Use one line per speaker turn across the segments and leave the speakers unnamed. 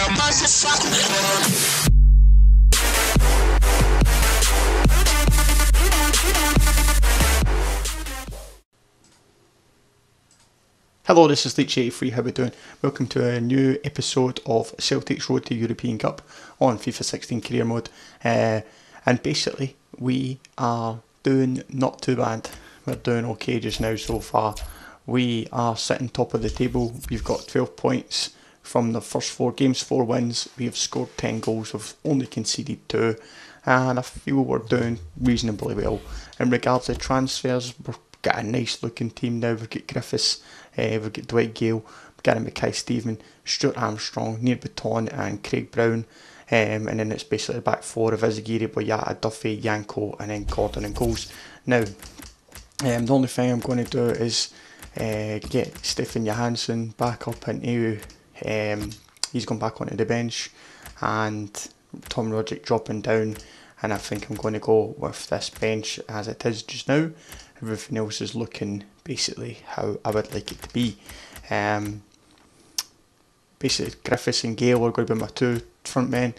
Hello, this is Leech83, how we doing? Welcome to a new episode of Celtic's Road to European Cup on FIFA 16 Career Mode. And basically, we are doing not too bad. We're doing okay just now so far. We are sitting top of the table. We've got 12 points from the first 4 games, 4 wins. We have scored 10 goals, we've only conceded 2. And I feel we're doing reasonably well. In regards to transfers, we've got a nice looking team now. We've got Griffiths, we've got Dwight Gale, Gary Mackay-Steven, Stuart Armstrong, Nir Baton and Craig Brown. And then it's basically the back 4 of Izagiri, Boyata, Duffy, Yanko and then Gordon and goals. Now, the only thing I'm going to do is get Stefan Johansson back up into, he's gone back onto the bench, and Tom Roderick dropping down, and I think I'm going to go with this bench as it is just now. Everything else is looking basically how I would like it to be. Basically Griffiths and Gale are going to be my 2 front men.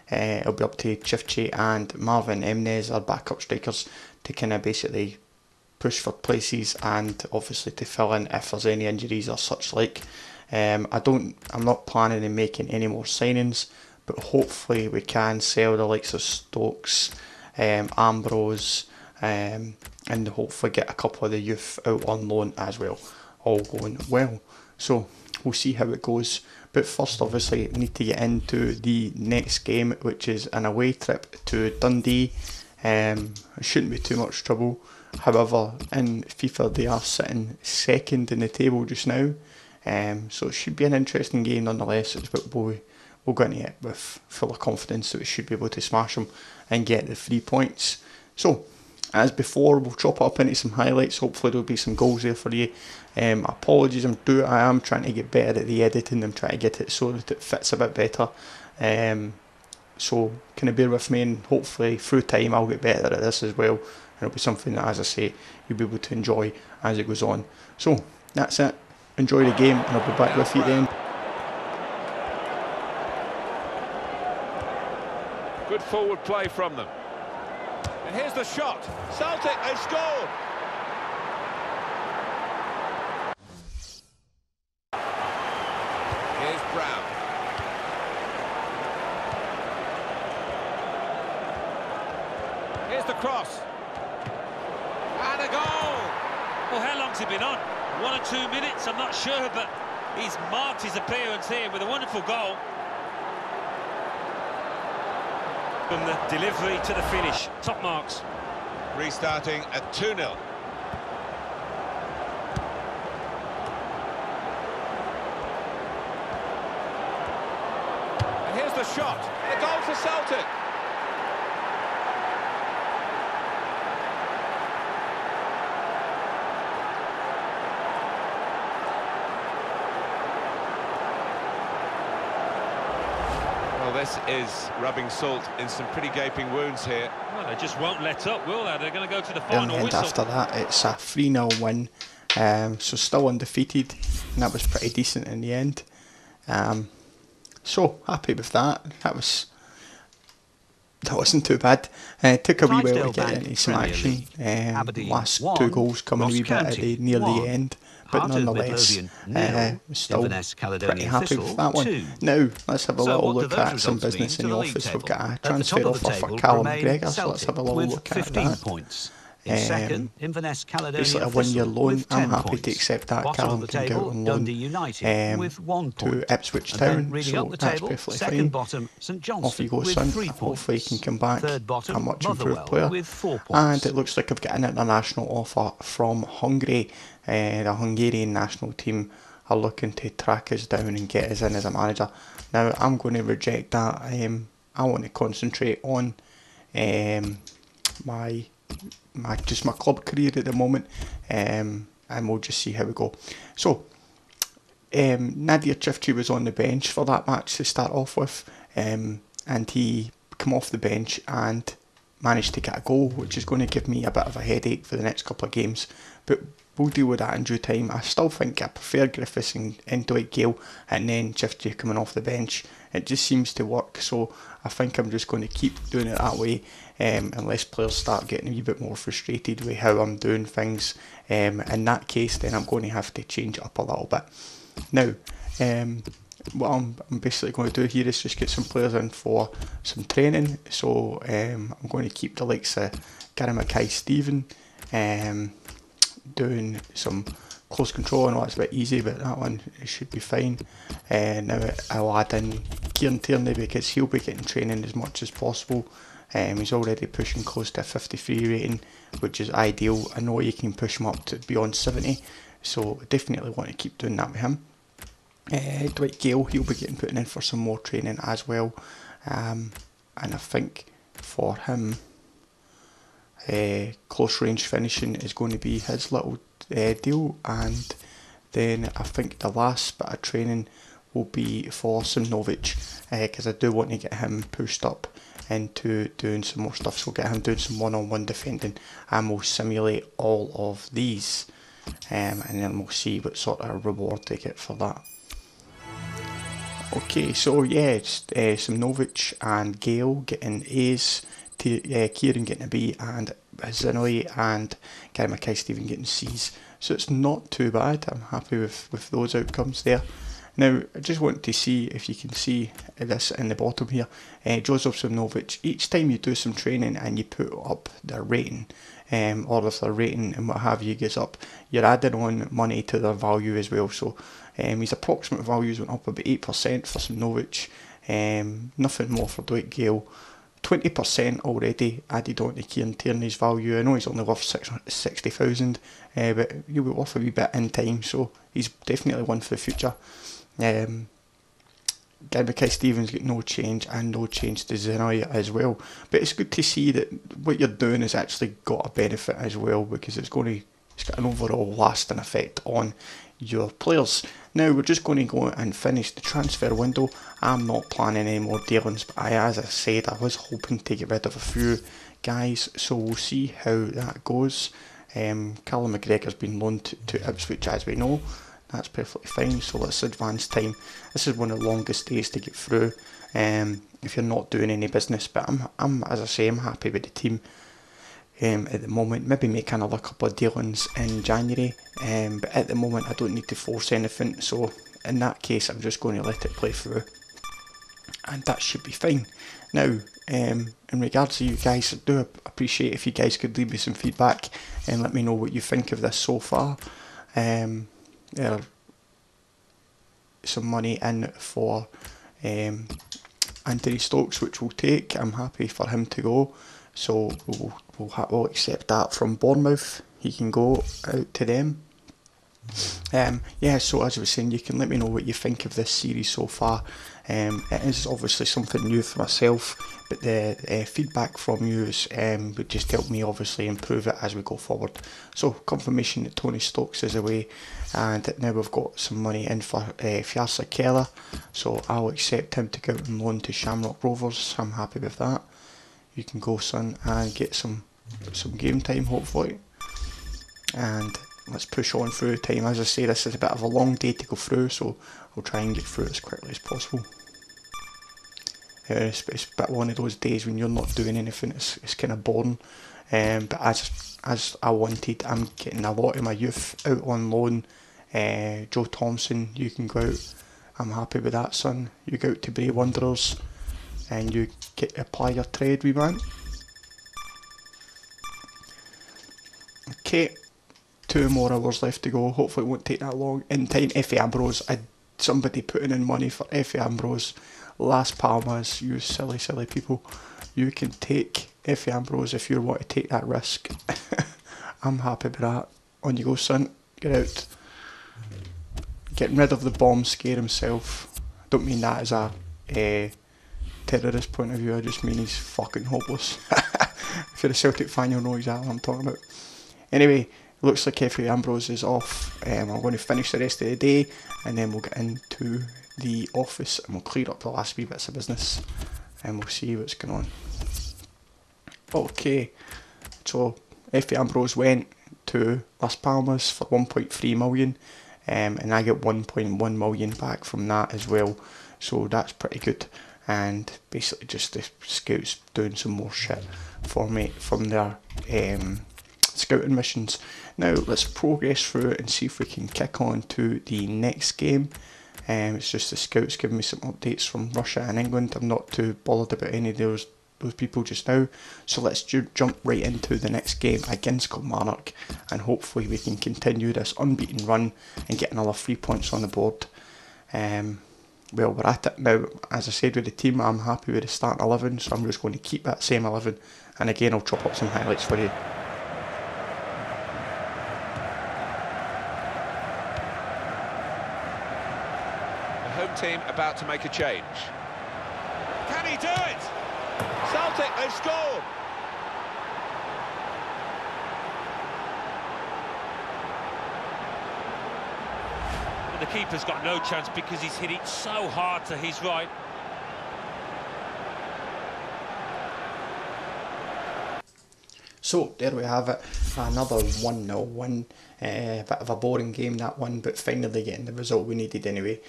It'll be up to Chifchi and Marvin Emnes, our backup strikers, to kind of basically push for places and obviously to fill in if there's any injuries or such like. I'm not planning on making any more signings, but hopefully we can sell the likes of Stokes, Ambrose, and hopefully get a couple of the youth out on loan as well, all going well. So we'll see how it goes, but first obviously need to get into the next game, which is an away trip to Dundee. It shouldn't be too much trouble. However, in FIFA they are sitting second in the table just now, so it should be an interesting game nonetheless. But we'll go into it with full of confidence that we should be able to smash them and get the 3 points. So as before, we'll chop up into some highlights. Hopefully there'll be some goals there for you. Apologies, I am trying to get better at the editing. I'm trying to get it so that it fits a bit better. So kind of bear with me, and hopefully through time I'll get better at this as well. And it'll be something that, as I say, you'll be able to enjoy as it goes on. So that's it. Enjoy the game, and I'll be back with you at the end.
Good forward play from them. And here's the shot. Celtic, they scored. Here's Brown. Here's the cross. And a goal.
Well, how long's he been on? 1 or 2 minutes, I'm not sure, but he's marked his appearance here with a wonderful goal. From the delivery to the finish, top marks.
Restarting at 2-0. And here's the shot. A goal for Celtic. Well, this is rubbing salt in some pretty gaping wounds here.
Well, they just won't let up, will they? They're going to go to the final
In the end,
whistle.
after that, it's a 3-0 win. So still undefeated, and that was pretty decent in the end. So happy with that. That wasn't too bad. It took a wee while to get into some action. Last 2 goals coming a wee bit at near the end. But nonetheless, still pretty happy with that one. Now, let's have a little look at some business in the office. We've got a transfer offer for Callum McGregor, so let's have a little look at that. Basically a 1-year loan. I'm happy to accept that. Callum can go on loan to Ipswich Town, so that's perfectly fine. Off you go, son. Hopefully he can come back a much improved player. And it looks like I've got an international offer from Hungary. The Hungarian national team are looking to track us down and get us in as a manager. Now I'm going to reject that. I want to concentrate on my club career at the moment, and we'll just see how we go. So Nadir Chifchi was on the bench for that match to start off with, and he came off the bench and managed to get a goal, which is going to give me a bit of a headache for the next couple of games. But we'll deal with that in due time. I still think I prefer Griffiths and Dwight Gale, and then Chifty coming off the bench. It just seems to work, so I think I'm just going to keep doing it that way, unless players start getting a wee bit more frustrated with how I'm doing things. In that case, then I'm going to have to change it up a little bit. Now, what I'm basically going to do here is just get some players in for some training. So I'm going to keep the likes of Gary Mackay-Steven, doing some close control. I know that's a bit easy, but that one should be fine. Now I'll add in Kieran Tierney because he'll be getting training as much as possible. He's already pushing close to a 53 rating, which is ideal. I know you can push him up to beyond 70, so definitely want to keep doing that with him. Dwight Gale, he'll be getting put in for some more training as well, and I think for him, close range finishing is going to be his little deal, and then I think the last bit of training will be for Simnovic, because I do want to get him pushed up into doing some more stuff, so get him doing some one-on-one defending, and we'll simulate all of these, and then we'll see what sort of reward they get for that. Okay, so yeah, it's Simnovic and Gale getting A's, Kieran getting a B, and Zinoi and Gary Mackay-Steven getting C's. So it's not too bad. I'm happy with those outcomes there. Now, I just want to see if you can see this in the bottom here. Joseph Simnovic, each time you do some training and you put up their rating, or if their rating and what have you gets up, you're adding on money to their value as well. So his approximate values went up about 8% for Simnovic, nothing more for Dwight Gale. 20% already added on to Kieran Tierney's value. I know he's only worth 60,000, but he'll be worth a wee bit in time, so he's definitely one for the future. Gary Mackay-Steven's got no change, and no change to Zenoi as well. But it's good to see that what you're doing has actually got a benefit as well, because it's got an overall lasting effect on your players. Now we're just going to go and finish the transfer window. I'm not planning any more dealings, but as I said, I was hoping to get rid of a few guys, so we'll see how that goes. Callum McGregor's been loaned to Ipswich, as we know. That's perfectly fine, so let's advance time. This is one of the longest days to get through, if you're not doing any business, but I'm as I say, I'm happy with the team at the moment. Maybe make another couple of dealings in January, but at the moment I don't need to force anything, so in that case I'm just going to let it play through, and that should be fine. Now, in regards to you guys, I do appreciate if you guys could leave me some feedback and let me know what you think of this so far. Some money in for Anthony Stokes, which we'll take. I'm happy for him to go, so we'll accept that from Bournemouth. He can go out to them. Yeah, so as I was saying, you can let me know what you think of this series so far. It is obviously something new for myself, but the feedback from you would just help me obviously improve it as we go forward. So confirmation that Tony Stokes is away, and now we've got some money in for Fiasa Keller, so I'll accept him to go out on loan to Shamrock Rovers. I'm happy with that. You can go, son, and get some game time hopefully, and let's push on through time. As I say, this is a bit of a long day to go through, so I'll try and get through it as quickly as possible. It's a bit one of those days when you're not doing anything, it's kind of boring, but as I wanted, I'm getting a lot of my youth out on loan. Joe Thompson, you can go out. I'm happy with that, son. You go out to Bray Wanderers and you apply your trade, wee man. Okay, 2 more hours left to go. Hopefully it won't take that long. In time, Effie Ambrose. Somebody putting in money for Effie Ambrose. Las Palmas, you silly people. You can take Effie Ambrose if you want to take that risk. I'm happy with that. On you go, son. Get out. Getting rid of the bomb scare himself. I don't mean that as a terrorist point of view, I just mean he's fucking hopeless. If you're a Celtic fan, you'll know exactly what I'm talking about. Anyway, looks like Effie Ambrose is off. I'm going to finish the rest of the day, and then we'll get into the office and we'll clear up the last wee bits of business, and we'll see what's going on. Okay, so Effie Ambrose went. to Las Palmas for 1.3 million, and I get 1.1 million back from that as well, so that's pretty good. And basically just the scouts doing some more shit for me from their scouting missions. Now let's progress through it and see if we can kick on to the next game. It's just the scouts giving me some updates from Russia and England. I'm not too bothered about any of those people just now, so let's jump right into the next game against Kilmarnock, and hopefully we can continue this unbeaten run and get another 3 points on the board. Well, we're at it now. As I said with the team, I'm happy with the starting 11, so I'm just going to keep that same 11, and again I'll chop up some highlights for you.
The home team about to make a change. Can he do it? Celtic, they've scored!
And the keeper's got no chance because he's hit it so hard to his right.
So there we have it, another 1-0 win. A bit of a boring game, that one, but finally getting the result we needed anyway.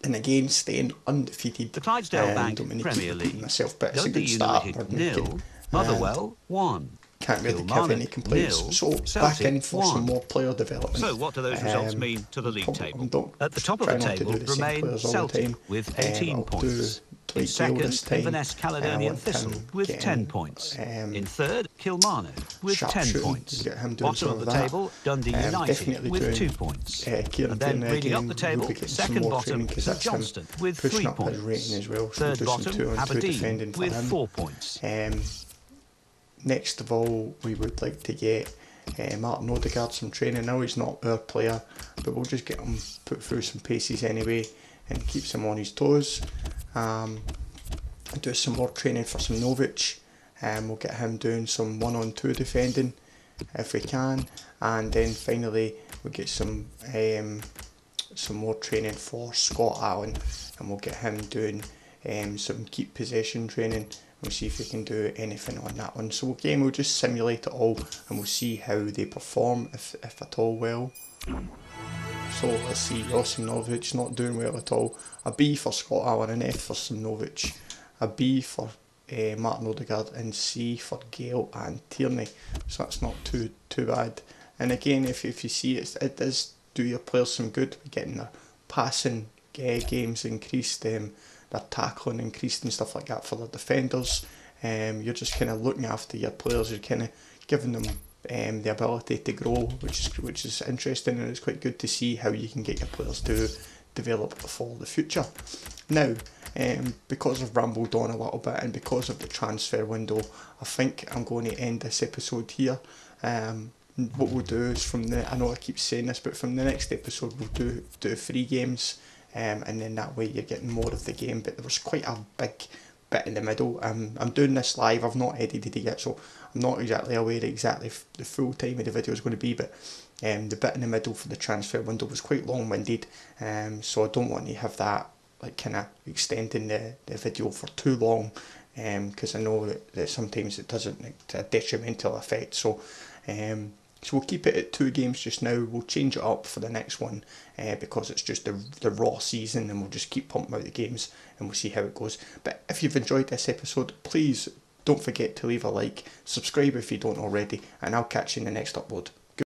And again, staying undefeated.
The Clydesdale Bank
don't mean to
Premier
keep repeating
League.
myself, but it's a
Dundee
good start.
United 0, Motherwell 1.
Can't really give
Kilmarnock
any complaints.
0,
So back
Celtic
in for
1.
some more player development.
So what do those results mean to the league table?
Don't
At the top of
try
the
not to
table
do the same
remain
players all the
Celtic
time.
with 18
I'll
points.
do
In second,
this time.
Inverness Caledonian
want
Thistle
him
with
getting,
10 points. In third, Kilmarnock with 10
shooting,
points.
get him doing
Bottom
some
of the
that.
table, Dundee United
Definitely
with
doing,
2 points.
Kieran
And then
Tierney
reading up
again,
the table,
we'll be getting some
second
more
bottom,
training, 'cause
St
that's him
Johnstone with
pushing
3
up his
points.
rating as well. So
Third
we'll do some
bottom,
2-on-2 defending
Aberdeen
for
with
him.
4 points.
Next of all, we would like to get Martin Odegaard some training. Now he's not our player, but we'll just get him put through some paces anyway and keeps him on his toes. Do some more training for some Novic, and we'll get him doing some 1-on-2 defending if we can, and then finally we'll get some more training for Scott Allen, and we'll get him doing some keep possession training. We'll see if we can do anything on that one. So again, we'll just simulate it all and we'll see how they perform, if at all well. So let's see, Josimovic not doing well at all. A B for Scott Allen, an F for Simonovic, a B for Martin Odegaard, and C for Gale and Tierney. So that's not too bad. And again, if you see it does do your players some good. We're getting their passing games increased, their tackling increased and stuff like that for the defenders. You're just kind of looking after your players. You're kind of giving them the ability to grow, which is interesting, and it's quite good to see how you can get your players to develop for the future. Now, because I've rambled on a little bit and because of the transfer window, I think I'm going to end this episode here. What we'll do is I know I keep saying this, but from the next episode we'll do 3 games, and then that way you're getting more of the game. But there was quite a big bit in the middle. I'm doing this live, I've not edited it yet, so I'm not exactly aware exactly the full time of the video is going to be, but the bit in the middle for the transfer window was quite long-winded, so I don't want to have that like kind of extending the video for too long, because I know that sometimes it doesn't, a detrimental effect. So we'll keep it at 2 games just now. We'll change it up for the next one because it's just the raw season, and we'll just keep pumping out the games and we'll see how it goes. But if you've enjoyed this episode, please don't forget to leave a like, subscribe if you don't already, and I'll catch you in the next upload.